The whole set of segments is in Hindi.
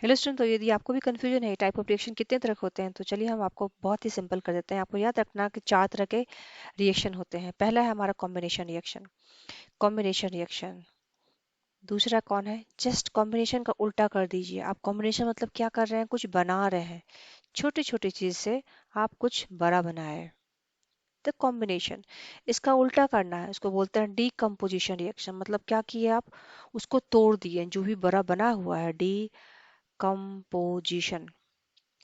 हेलो स्टूडेंट, तो यदि आपको भी कंफ्यूजन है टाइप ऑफ रिएक्शन कितने तरह के होते हैं, तो चलिए हम आपको बहुत ही सिंपल कर देते हैं। आपको याद रखना कि चार तरह के रिएक्शन होते हैं। पहला है हमारा कॉम्बिनेशन रिएक्शन। Combination reaction. दूसरा कौन है? जस्ट कॉम्बिनेशन का उल्टा कर दीजिए। आप कॉम्बिनेशन मतलब क्या कर रहे हैं? कुछ बना रहे हैं, छोटी छोटी चीज से आप कुछ बड़ा बनाए, तो कॉम्बिनेशन। इसका उल्टा करना है, उसको बोलते हैं डीकम्पोजिशन रिएक्शन। मतलब क्या किए आप? उसको तोड़ दिए, जो भी बड़ा बना हुआ है, डीकम्पोजिशन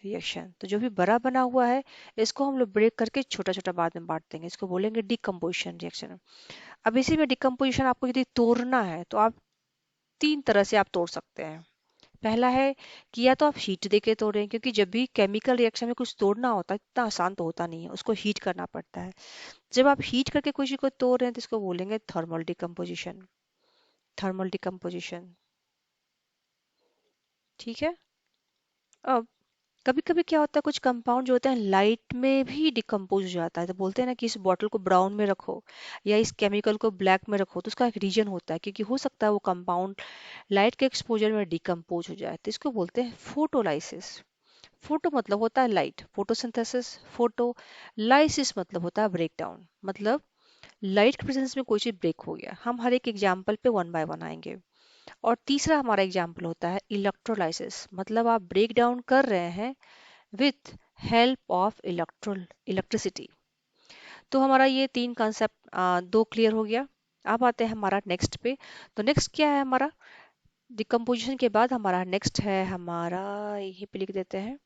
रिएक्शन। तो जो भी बड़ा बना हुआ है, इसको हम लोग ब्रेक करके छोटा छोटा बाद में बांट देंगे, इसको बोलेंगे डिकम्पोजिशन रिएक्शन। अब इसी में डिकम्पोजिशन आपको यदि तोड़ना है तो आप तीन तरह से आप तोड़ सकते हैं। पहला है कि या तो आप हीट देके तोड़ें, क्योंकि जब भी केमिकल रिएक्शन में कुछ तोड़ना होता है इतना आसान तो होता नहीं है, उसको हीट करना पड़ता है। जब आप हीट करके कुछ को तोड़ रहे हैं तो इसको बोलेंगे थर्मल डिकम्पोजिशन। थर्मल डिकम्पोजिशन, ठीक है। अब कभी कभी क्या होता है, कुछ कंपाउंड जो होते हैं लाइट में भी डिकम्पोज हो जाता है। तो बोलते हैं ना कि इस बॉटल को ब्राउन में रखो या इस केमिकल को ब्लैक में रखो, तो उसका एक रीजन होता है, क्योंकि हो सकता है वो कंपाउंड लाइट के एक्सपोजर में डिकम्पोज हो जाए। तो इसको बोलते हैं फोटोलाइसिस। फोटो मतलब होता है लाइट, फोटोसिंथेसिस। फोटो लाइसिस मतलब होता है ब्रेक डाउन। मतलब लाइट के प्रेजेंस में कोई चीज ब्रेक हो गया। हम हर एक एग्जाम्पल पे वन बाय वन आएंगे। और तीसरा हमारा एग्जाम्पल होता है इलेक्ट्रोलाइसिस। मतलब आप ब्रेक डाउन कर रहे हैं with help of इलेक्ट्रिसिटी। तो हमारा ये तीन कंसेप्ट दो क्लियर हो गया। अब आते हैं हमारा नेक्स्ट पे। तो नेक्स्ट क्या है हमारा? डिकम्पोजिशन के बाद हमारा नेक्स्ट है हमारा, यहीं पे लिख देते हैं,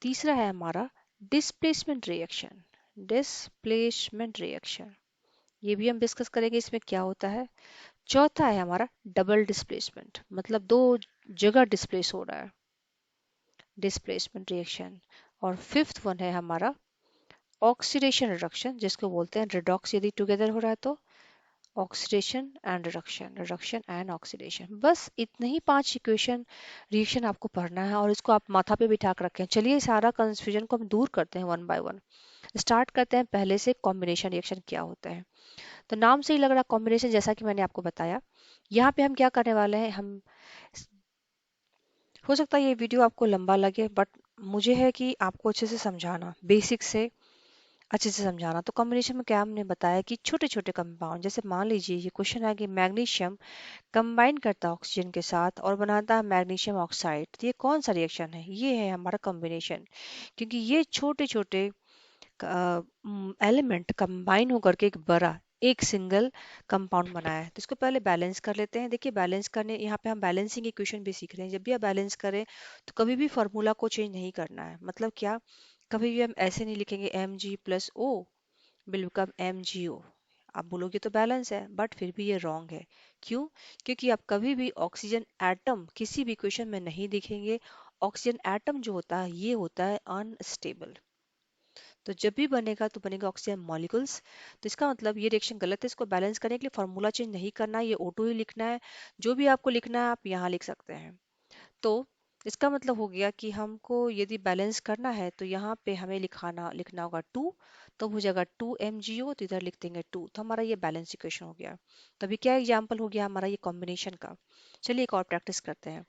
तीसरा है हमारा डिस्प्लेसमेंट रिएक्शन। डिस्प्लेसमेंट रिएक्शन, ये भी हम डिस्कस करेंगे इसमें क्या होता है। चौथा है हमारा डबल डिस्प्लेसमेंट, मतलब दो जगह डिस्प्लेस हो रहा है, डिस्प्लेसमेंट रिएक्शन। और फिफ्थ वन है हमारा ऑक्सीडेशन रिडक्शन, जिसको बोलते हैं रिडॉक्स। यदि टुगेदर हो रहा है तो oxidation and reduction, reduction and oxidation. बस इतने ही पांच इक्वेशन रिएक्शन आपको पढ़ना है और इसको आप माथा पे बिठा कर रखें। चलिए सारा कंफ्यूजन को हम दूर करते हैं वन बाय वन। स्टार्ट करते हैं पहले से, कॉम्बिनेशन रिएक्शन क्या होता है। तो नाम से ही लग रहा कॉम्बिनेशन, जैसा कि मैंने आपको बताया। यहाँ पे हम क्या करने वाले हैं, हम, हो सकता है ये वीडियो आपको लंबा लगे, बट मुझे है कि आपको अच्छे से समझाना, बेसिक से अच्छे से समझाना। तो कॉम्बिनेशन में क्या हमने बताया कि छोटे छोटे कंपाउंड, जैसे मान लीजिए ये क्वेश्चन है कि मैग्नीशियम कंबाइन करता है ऑक्सीजन के साथ और बनाता है मैग्नीशियम ऑक्साइड। तो ये कौन सा रिएक्शन है? ये है हमारा कॉम्बिनेशन, क्योंकि ये छोटे छोटे एलिमेंट कंबाइन होकर के एक बड़ा, एक सिंगल कंपाउंड बनाया है। तो इसको पहले बैलेंस कर लेते हैं। देखिए बैलेंस करने, यहाँ पे हम बैलेंसिंग इक्वेशन भी सीख रहे हैं। जब भी आप बैलेंस करें तो कभी भी फॉर्मूला को चेंज नहीं करना है। मतलब क्या, कभी भी हम ऐसे नहीं लिखेंगे M G plus O will become M G O. आप बोलोगे तो बैलेंस है, बट फिर भी ये रॉन्ग है। क्यों? क्योंकि आप कभी भी ऑक्सीजन एटम किसी भी इक्वेशन में नहीं दिखेंगे। ऑक्सीजन एटम जो होता है ये होता है अनस्टेबल। तो जब भी बनेगा तो बनेगा ऑक्सीजन मॉलिक्यूल्स। तो इसका मतलब ये रिएक्शन गलत है। इसको बैलेंस करने के लिए फॉर्मूला चेंज नहीं करना है, ये O2 ही लिखना है। जो भी आपको लिखना है आप यहाँ लिख सकते हैं। तो इसका मतलब हो गया कि हमको यदि बैलेंस करना है तो यहाँ पे हमें लिखना होगा 2। तो हो जाएगा 2 MgO, तो इधर लिख देंगे 2। तो हमारा ये बैलेंस इक्वेशन हो गया। तो अभी क्या एग्जाम्पल हो गया हमारा ये कॉम्बिनेशन का। चलिए एक और प्रैक्टिस करते हैं।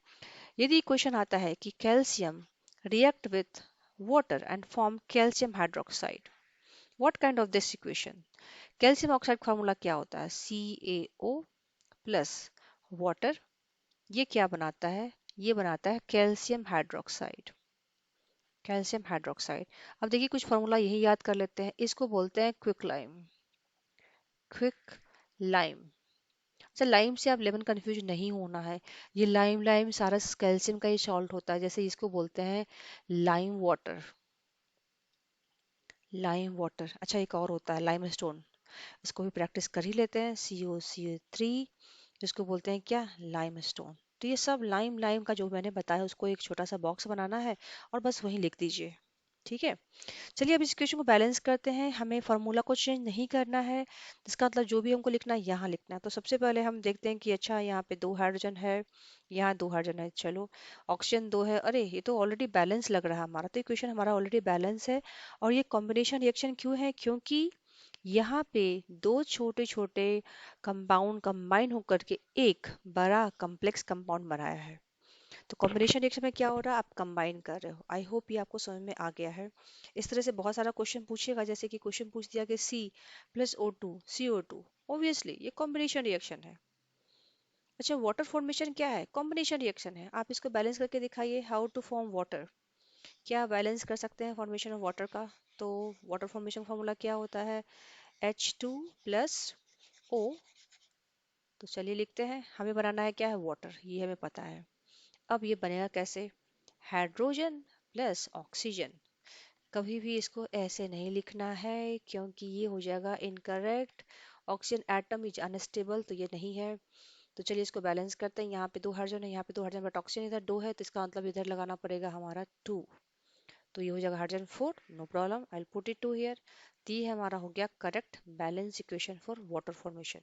यदि क्वेश्चन आता है कि calcium react with water and form calcium hydroxide, what kind of this equation? Calcium oxide formula क्या होता है? CaO plus water. ये क्या बनाता है? ये बनाता है कैल्शियम हाइड्रोक्साइड। Calcium hydroxide. अब देखिए कुछ फार्मूला यही याद कर लेते हैं। इसको बोलते हैं क्विक लाइम। Quick lime. अच्छा, लाइम से आप लेमन कंफ्यूज नहीं होना है। ये लाइम लाइम सारा कैल्शियम का ही सॉल्ट होता है। जैसे इसको बोलते हैं लाइम वाटर। Lime water. अच्छा, एक और होता है लाइम स्टोन। इसको भी प्रैक्टिस कर ही लेते हैं। COCO3, जिसको बोलते हैं क्या? Lime stone. तो ये सब लाइम लाइम का जो मैंने बताया उसको एक छोटा सा बॉक्स बनाना है और बस वहीं लिख दीजिए। ठीक है। चलिए अब इस इक्वेशन को बैलेंस करते हैं। हमें फार्मूला को चेंज नहीं करना है, जिसका मतलब जो भी हमको लिखना है यहाँ लिखना है। तो सबसे पहले हम देखते हैं कि अच्छा यहाँ पे 2 हाइड्रोजन है, यहाँ 2 हाइड्रोजन है। चलो, ऑक्सीजन 2 है। अरे ये तो ऑलरेडी बैलेंस लग रहा है हमारा। तो इक्वेशन हमारा ऑलरेडी बैलेंस है। और ये कॉम्बिनेशन रिएक्शन क्यों है? क्योंकि यहाँ पे दो छोटे छोटे कंपाउंड कंबाइन होकर के एक बड़ा कॉम्प्लेक्स कंपाउंड बनाया है। तो कॉम्बिनेशन रिएक्शन में क्या हो रहा है, आप कंबाइन कर रहे हो। आई होप ये आपको समझ में आ गया है। इस तरह से बहुत सारा क्वेश्चन पूछेगा, जैसे कि क्वेश्चन पूछ दिया कि C+O2 CO2, ऑब्वियसली ये कॉम्बिनेशन रिएक्शन है। अच्छा, वाटर फॉर्मेशन क्या है, कॉम्बिनेशन रिएक्शन है। आप इसको बैलेंस करके दिखाइए, हाउ टू फॉर्म वाटर। क्या बैलेंस कर सकते हैं फॉर्मेशन ऑफ वाटर का? तो वाटर फॉर्मेशन फॉर्मूला क्या होता है, H2+O। तो चलिए लिखते हैं, हमें बनाना है क्या है, वाटर, ये हमें पता है। अब ये बनेगा कैसे, हाइड्रोजन प्लस ऑक्सीजन। कभी भी इसको ऐसे नहीं लिखना है क्योंकि ये हो जाएगा incorrect. Oxygen atom is unstable, तो ये नहीं है। तो चलिए इसको बैलेंस करते हैं। यहाँ पे दो हाइड्रोजन है, यहाँ पे दो हाइड्रोजन, बट ऑक्सीजन इधर दो है, तो इसका मतलब इधर लगाना पड़ेगा हमारा 2। तो ये हो जाएगा hydrogen 4, no problem, I put it 2 here. तो ये हमारा हो गया correct balance equation for water formation.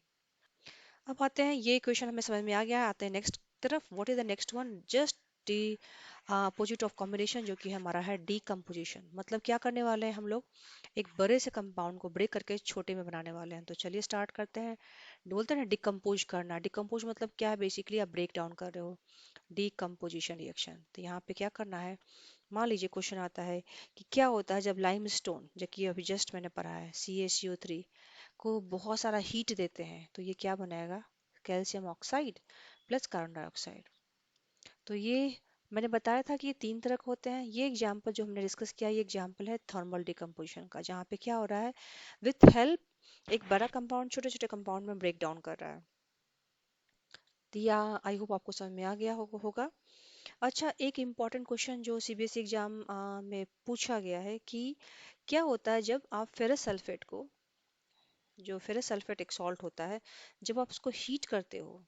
अब आते हैं, ये क्वेश्चन हमें समझ में आ गया, आते हैं नेक्स्ट तरफ। What is the next one, just D opposite of combination, जो कि हमारा है डीकम्पोजिशन। मतलब क्या करने वाले हैं हम लोग, एक बड़े से कंपाउंड को ब्रेक करके छोटे में बनाने वाले हैं। तो चलिए स्टार्ट करते हैं। बोलते हैं ना डिकम्पोज करना, डिकम्पोज मतलब क्या है, बेसिकली आप ब्रेक डाउन कर रहे हो, डीकम्पोजिशन रिएक्शन। तो यहाँ पे क्या करना है, मान लीजिए क्वेश्चन आता है कि क्या होता है जब लाइमस्टोन, जो कि अभी जस्ट मैंने पढ़ा है, CaCO3 को बहुत सारा हीट देते हैं, तो ये क्या बनाएगा, calcium oxide plus carbon dioxide. तो ये मैंने बताया था कि ये तीन तरह के होते हैं। ये एग्जाम्पल जो हमने डिस्कस किया, ये एग्जाम्पल है थर्मल डिकम्पोजिशन का, जहाँ पे क्या हो रहा है, विथ हेल्प एक बड़ा कंपाउंड छोटे छोटे कंपाउंड में ब्रेक डाउन कर रहा है। तो या आई होप आपको समझ में आ गया होगा। अच्छा, एक इम्पॉर्टेंट क्वेश्चन जो CBSE एग्जाम में पूछा गया है कि क्या होता है जब आप फेरस सल्फेट को, जो फेरस सल्फेट एक सॉल्ट होता है, जब आप उसको हीट करते हो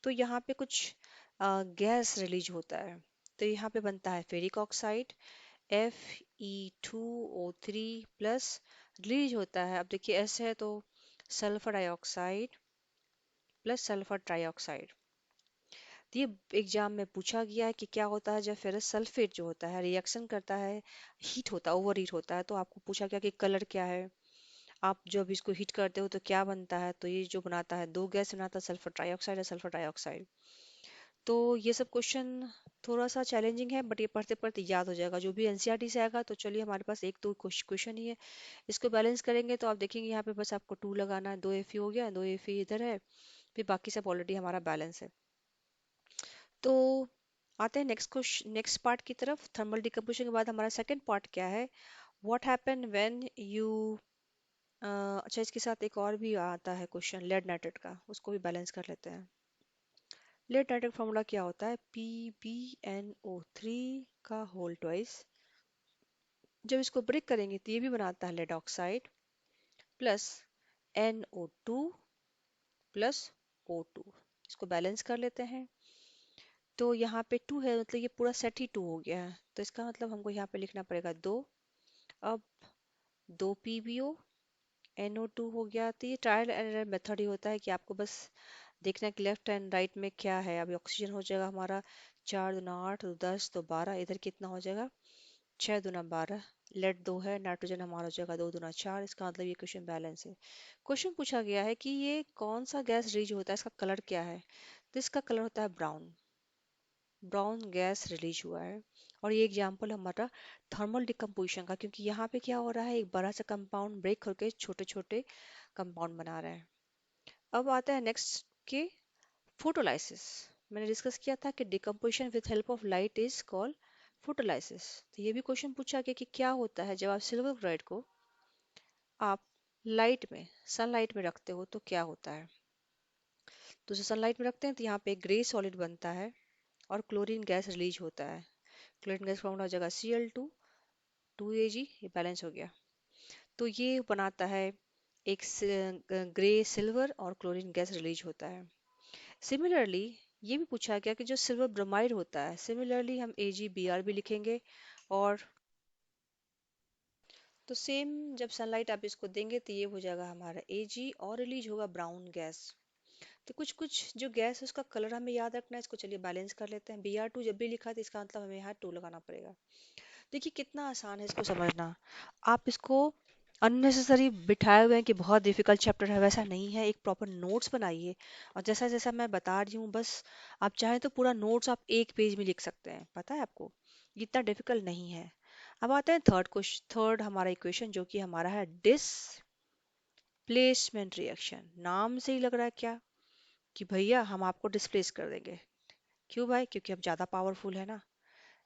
तो यहाँ पे कुछ गैस रिलीज होता है। तो यहाँ पे बनता है ferric oxide Fe2O3 plus, release होता है, अब देखिए एस है तो sulphur dioxide plus sulphur trioxide. तो ये एग्जाम में पूछा गया है कि क्या होता है जब फेरस सल्फेट जो होता है रिएक्शन करता है, हीट होता है, ओवर हीट होता है, तो आपको पूछा गया कि कलर क्या है। आप जब इसको हीट करते हो तो क्या बनता है, तो ये जो बनाता है, दो गैस बनाता है, सल्फर ट्राइऑक्साइड और सल्फर डाइऑक्साइड। तो ये सब क्वेश्चन थोड़ा सा चैलेंजिंग है, बट ये पढ़ते पढ़ते याद हो जाएगा, जो भी एनसीईआरटी से आएगा। तो चलिए हमारे पास एक दो क्वेश्चन ही है, इसको बैलेंस करेंगे तो आप देखेंगे यहाँ पे बस आपको 2 लगाना है, 2 Fe हो गया, 2 Fe इधर है, फिर बाकी सब ऑलरेडी हमारा बैलेंस है। तो आते हैं नेक्स्ट क्वेश्चन, नेक्स्ट पार्ट की तरफ। थर्मल डिकम्पोजिशन के बाद हमारा सेकंड पार्ट क्या है, व्हाट हैपन व्हेन यू, अच्छा इसके साथ एक और भी आता है क्वेश्चन लेड नाइट्रेट का, उसको भी बैलेंस कर लेते हैं। लेड नाइट्रेट फॉर्मूला क्या होता है, PbNO3 का होल ट्वाइस। जब इसको ब्रेक करेंगे तो ये भी बनाता है lead oxide plus NO2 plus O2। इसको बैलेंस कर लेते हैं। तो यहाँ पे 2 है, मतलब ये पूरा सेट ही 2 हो गया है, तो इसका मतलब हमको यहाँ पे लिखना पड़ेगा 2। अब 2 PbO NO2 हो गया। तो ये ट्रायल एंड एरर मेथड ही होता है कि आपको बस देखना है कि लेफ्ट एंड राइट में क्या है। अभी ऑक्सीजन हो जाएगा हमारा 4 दूना 8, तो 10, तो 12, इधर कितना हो जाएगा 6 दूना 12। लेड 2 है, नाइट्रोजन हमारा हो जाएगा 2 दूना 4। इसका मतलब ये क्वेश्चन बैलेंस है। क्वेश्चन पूछा गया है कि ये कौन सा गैस रिलीज होता है, इसका कलर क्या है। तो इसका कलर होता है ब्राउन, ब्राउन गैस रिलीज हुआ है। और ये एग्जांपल हमारा थर्मल डिकम्पोजिशन का, क्योंकि यहाँ पे क्या हो रहा है, एक बड़ा सा कंपाउंड ब्रेक करके छोटे छोटे कंपाउंड बना रहा है। अब आता है नेक्स्ट के फोटोलाइसिस। मैंने डिस्कस किया था कि decomposition with help of light is called photolysis. तो ये भी क्वेश्चन पूछा गया कि क्या होता है जब आप सिल्वर क्लोराइड को आप लाइट में, सनलाइट में रखते हो तो क्या होता है। तो जो सनलाइट में रखते हैं तो यहाँ पे ग्रे सॉलिड बनता है और क्लोरीन गैस रिलीज होता है। क्लोरीन गैस फॉर्म हो जाएगा Cl2 2Ag, ये बैलेंस हो गया। तो ये बनाता है एक ग्रे सिल्वर और क्लोरीन गैस रिलीज होता है। सिमिलरली ये भी पूछा गया कि जो सिल्वर ब्रोमाइड होता है, सिमिलरली हम AgBr भी लिखेंगे। और तो सेम जब सनलाइट आप इसको देंगे तो ये हो जाएगा हमारा Ag और रिलीज होगा ब्राउन गैस। तो कुछ कुछ जो गैस है उसका कलर हमें याद रखना है, इसको चलिए बैलेंस कर लेते हैं। Br2 जब भी लिखा है तो इसका मतलब हमें यहाँ 2 लगाना पड़ेगा। देखिए कितना आसान है इसको समझना। आप इसको अननेसेसरी बिठाए हुए हैं कि बहुत डिफिकल्ट चैप्टर है, वैसा नहीं है। एक प्रॉपर नोट्स बनाइए, और जैसा जैसा मैं बता रही हूँ, बस आप चाहें तो पूरा नोट्स आप एक पेज में लिख सकते हैं, पता है आपको, ये इतना डिफिकल्ट नहीं है। अब आते हैं थर्ड क्वेश्चन, थर्ड हमारा इक्वेशन जो कि हमारा है डिसप्लेसमेंट रिएक्शन। नाम से ही लग रहा है क्या कि भैया हम आपको डिस्प्लेस कर देंगे। क्यों भाई? क्योंकि हम ज्यादा पावरफुल है ना।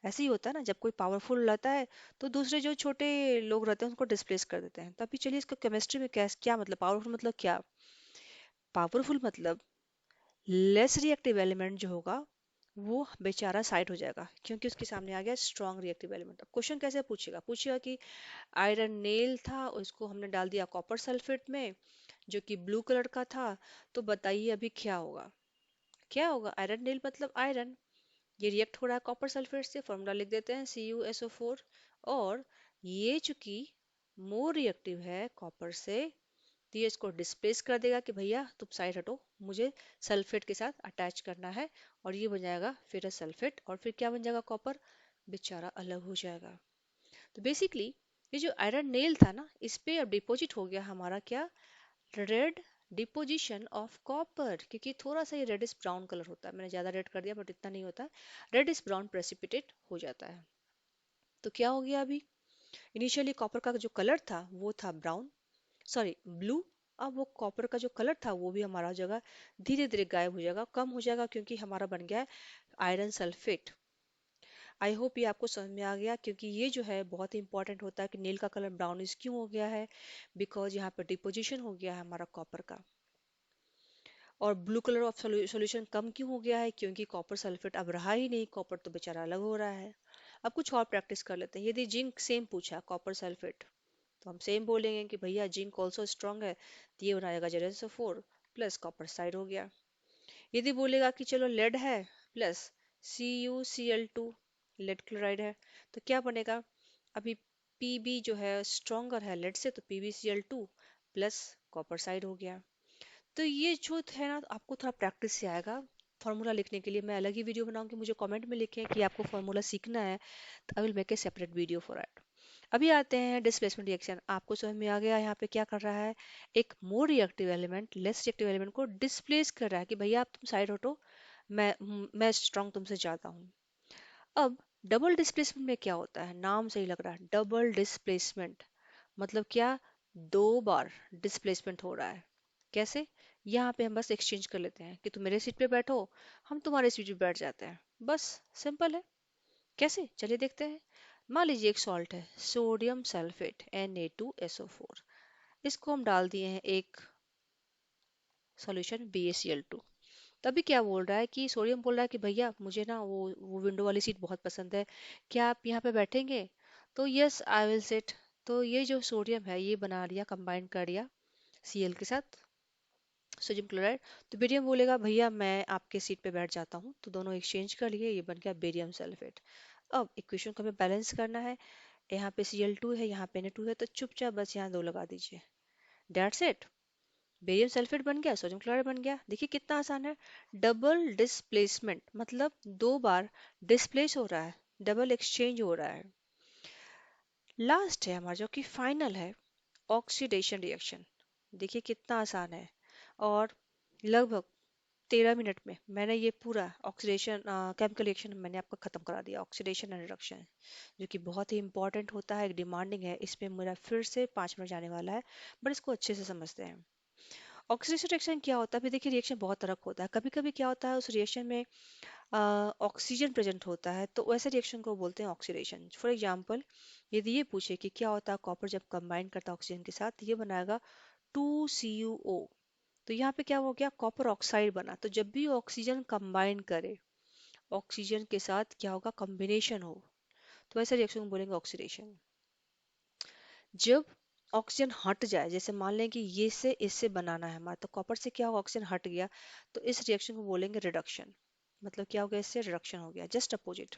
ऐसे ही होता है ना, जब कोई पावरफुल रहता है तो दूसरे जो छोटे लोग रहते हैं उनको डिस्प्लेस कर देते हैं। तभी चलिए, इसका केमिस्ट्री में क्या क्या मतलब, पावरफुल मतलब क्या? पावरफुल मतलब लेस रिएक्टिव एलिमेंट जो होगा वो बेचारा साइड हो जाएगा, क्योंकि उसके सामने आ गया स्ट्रॉन्ग रिएक्टिव एलिमेंट। अब क्वेश्चन कैसे पूछेगा? पूछेगा कि आयरन नेल था, उसको हमने डाल दिया कॉपर सल्फेट में जो कि ब्लू कलर का था, तो बताइए अभी क्या होगा? क्या होगा? आयरन नेल मतलब आयरन, ये रिएक्ट हो रहा है कॉपर सल्फेट से, फॉर्मूला लिख देते हैं CuSO4। और ये चूंकि मोर रिएक्टिव है कॉपर से, तो ये इसको डिस्प्लेस कर देगा कि भैया तुम साइड हटो, मुझे सल्फेट के साथ अटैच करना है। और ये बन जाएगा फिर सल्फेट, और फिर क्या बन जाएगा? कॉपर बेचारा अलग हो जाएगा। तो बेसिकली ये जो आयरन नेल था ना, इस पे अब डिपॉजिट हो गया हमारा क्या? रेड डिपोजिशन ऑफ कॉपर, क्योंकि थोड़ा सा ये रेडिश ब्राउन कलर होता है, मैंने ज्यादा रेड कर दिया बट इतना नहीं होता, रेडिश ब्राउन प्रेसिपिटेट हो जाता है। तो क्या हो गया अभी? इनिशियली कॉपर का जो कलर था वो था ब्राउन, सॉरी ब्लू। अब वो कॉपर का जो कलर था वो भी हमारा जगह धीरे धीरे गायब हो जाएगा, कम हो जाएगा, क्योंकि हमारा बन गया है आयरन सल्फेट। आई होप ये आपको समझ में आ गया, क्योंकि ये जो है बहुत ही इंपॉर्टेंट होता है कि नील का कलर ब्राउनिश क्यों हो गया है। बिकॉज यहाँ पर डिपोजिशन हो गया है हमारा कॉपर का। और ब्लू कलर ऑफ सॉल्यूशन कम क्यों हो गया है? क्योंकि कॉपर सल्फेट अब रहा ही नहीं, कॉपर तो बेचारा अलग हो रहा है। अब कुछ और प्रैक्टिस कर लेते हैं। यदि जिंक सेम पूछा कॉपर सल्फेट, तो हम सेम बोलेंगे कि भैया जिंक ऑल्सो स्ट्रॉन्ग है, तो ये बनाएगा JnSO4 प्लस कॉपर साइड हो गया। यदि बोलेगा कि चलो लेड है प्लस CuCl2, लेड क्लोराइड है, तो क्या बनेगा? अभी Pb जो है स्ट्रॉन्गर है लेड से, तो PbCl2 प्लस कॉपर साइड हो गया। तो ये जो है ना, आपको थोड़ा प्रैक्टिस से आएगा। फॉर्मूला लिखने के लिए मैं अलग ही वीडियो बनाऊंगी, मुझे कमेंट में लिखें कि आपको फॉर्मूला सीखना है, तो I will make a separate video for it. अभी आते हैं डिस्प्लेसमेंट रिएक्शन। आपको समझ में आ गया यहाँ पे क्या कर रहा है? एक more reactive element less reactive element को डिस्प्लेस कर रहा है कि भैया आप तुम साइड हटो, मैं स्ट्रांग तुमसे ज्यादा हूँ। अब डबल डिस्प्लेसमेंट में क्या होता है? नाम से ही लग रहा है डबल डिस्प्लेसमेंट मतलब क्या? दो बार डिस्प्लेसमेंट हो रहा है। कैसे? यहाँ पे हम बस एक्सचेंज कर लेते हैं कि तुम मेरे सीट पे बैठो, हम तुम्हारे सीट पे बैठ जाते हैं, बस सिंपल है। कैसे? चलिए देखते हैं। मान लीजिए एक सॉल्ट है सोडियम सल्फेट Na2SO4, इसको हम डाल दिए हैं एक सॉल्यूशन BaCl2। तभी क्या बोल रहा है कि सोडियम बोल रहा है कि भैया मुझे ना वो विंडो वाली सीट बहुत पसंद है, क्या आप यहाँ पे बैठेंगे? तो यस आई विल सिट। तो ये जो सोडियम है ये बना लिया, कंबाइन कर दिया Cl के साथ, सोडियम क्लोराइड। तो बेरियम बोलेगा भैया मैं आपके सीट पे बैठ जाता हूँ, तो दोनों एक्सचेंज कर लिए, ये बन गया बेरियम सल्फेट। अब इक्वेशन को हमें बैलेंस करना है। यहाँ पे Cl2 है, यहाँ पे Na2 है, तो चुपचाप बस यहाँ दो लगा दीजिए, दैट्स इट। बेरियम सल्फेट बन गया, सोडियम क्लोराइड बन गया। देखिए कितना आसान है। डबल डिस्प्लेसमेंट मतलब दो बार डिस्प्लेस हो रहा है, डबल एक्सचेंज हो रहा है। लास्ट है हमारा जो कि फाइनल है, ऑक्सीडेशन रिएक्शन। देखिए कितना आसान है, और लगभग 13 मिनट में मैंने ये पूरा ऑक्सीडेशन केमिकल रिएक्शन मैंने आपका खत्म करा दिया। ऑक्सीडेशन एंड रिडक्शन जो कि बहुत ही इंपॉर्टेंट होता है, डिमांडिंग है, इसमें मेरा फिर से 5 मिनट जाने वाला है, बट इसको अच्छे से समझते हैं। ऑक्सीडेशन रिएक्शन क्या होता है? अभी देखिए रिएक्शन बहुत तरह का होता है। कभी कभी क्या होता है, उस रिएक्शन में ऑक्सीजन प्रेजेंट होता है, तो वैसे रिएक्शन को बोलते हैं ऑक्सीडेशन। फॉर एग्जांपल, यदि ये पूछे कि क्या होता है कॉपर जब कंबाइन करता है ऑक्सीजन के साथ, तो ये बनाएगा 2CuO। तो यहाँ पे क्या हो गया? कॉपर ऑक्साइड बना। तो जब भी ऑक्सीजन कंबाइन करे ऑक्सीजन के साथ, क्या होगा? कॉम्बिनेशन हो, तो वैसे रिएक्शन को बोलेंगे ऑक्सीडेशन। जब ऑक्सीजन हट जाए, जैसे मान लें कि ये से इससे बनाना है हमारा, तो कॉपर से क्या होगा? ऑक्सीजन हट गया, तो इस रिएक्शन को बोलेंगे रिडक्शन। मतलब क्या हो गया? इससे रिडक्शन हो गया, जस्ट अपोजिट।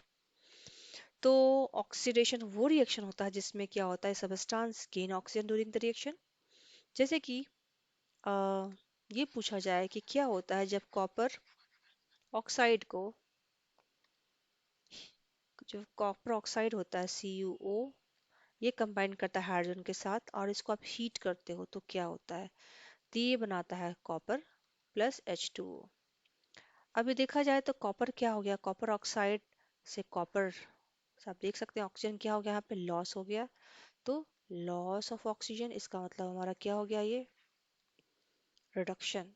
तो ऑक्सीडेशन वो रिएक्शन होता है जिसमें क्या होता है? Substance gain oxygen during the reaction. जैसे कि अ, ये पूछा जाए कि क्या होता है जब कॉपर ऑक्साइड को, जो कॉपर ऑक्साइड होता है CuO ये कंबाइन करता है हाइड्रोजन के साथ और इसको आप हीट करते हो तो क्या होता है, तो ये बनाता है कॉपर प्लस H2O। अभी देखा जाए तो कॉपर क्या हो गया, कॉपर ऑक्साइड से कॉपर, आप देख सकते हैं ऑक्सीजन क्या हो गया, यहाँ पे लॉस हो गया, तो लॉस ऑफ ऑक्सीजन, इसका मतलब हमारा क्या हो गया, ये रिडक्शन।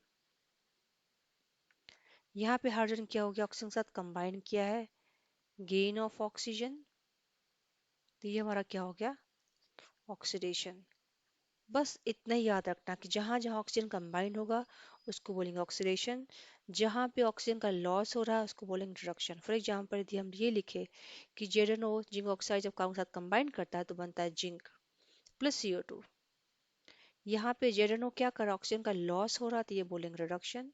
यहाँ पे हाइड्रोजन क्या हो गया, ऑक्सीजन के साथ कंबाइन किया है, गेन ऑफ ऑक्सीजन, तो ये हमारा क्या हो गया, ऑक्सीडेशन। बस इतना ही याद रखना कि जहाँ जहाँ ऑक्सीजन कंबाइंड होगा उसको बोलेंगे ऑक्सीडेशन, जहाँ पे ऑक्सीजन का लॉस हो रहा है उसको बोलेंगे रिडक्शन। फॉर एग्जांपल यदि हम ये लिखे कि जेडनो जिंक ऑक्साइड जब कार्बन के साथ कंबाइन करता है तो बनता है जिंक प्लस CO2। यहाँ पे जेडनो क्या कर रहा है, ऑक्सीजन का लॉस हो रहा है तो ये बोलेंगे रिडक्शन,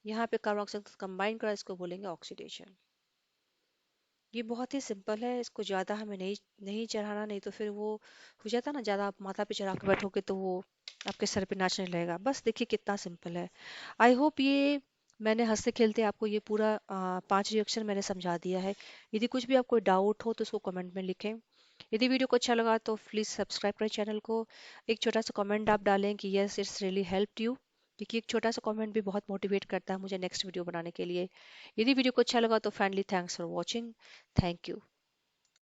यहाँ पे कार्बन ऑक्साइड कंबाइन कर रहा है इसको बोलेंगे ऑक्सीडेशन। ये बहुत ही सिंपल है, इसको ज़्यादा हमें नहीं नहीं चढ़ाना, नहीं तो फिर वो हो जाता ना, ज़्यादा आप माथा पे चढ़ा के बैठोगे तो वो आपके सर पे नाचने लगेगा। बस देखिए कितना सिंपल है। आई होप ये मैंने हंसते खेलते आपको ये पूरा 5 रिएक्शन मैंने समझा दिया है। यदि कुछ भी आपको डाउट हो तो उसको कमेंट में लिखें। यदि वीडियो को अच्छा लगा तो प्लीज़ सब्सक्राइब करें चैनल को। एक छोटा सा कमेंट आप डालें कि yes it's really helped you, क्योंकि एक छोटा सा कमेंट भी बहुत मोटिवेट करता है मुझे नेक्स्ट वीडियो बनाने के लिए। यदि वीडियो को अच्छा लगा तो friendly thanks for watching. Thank you.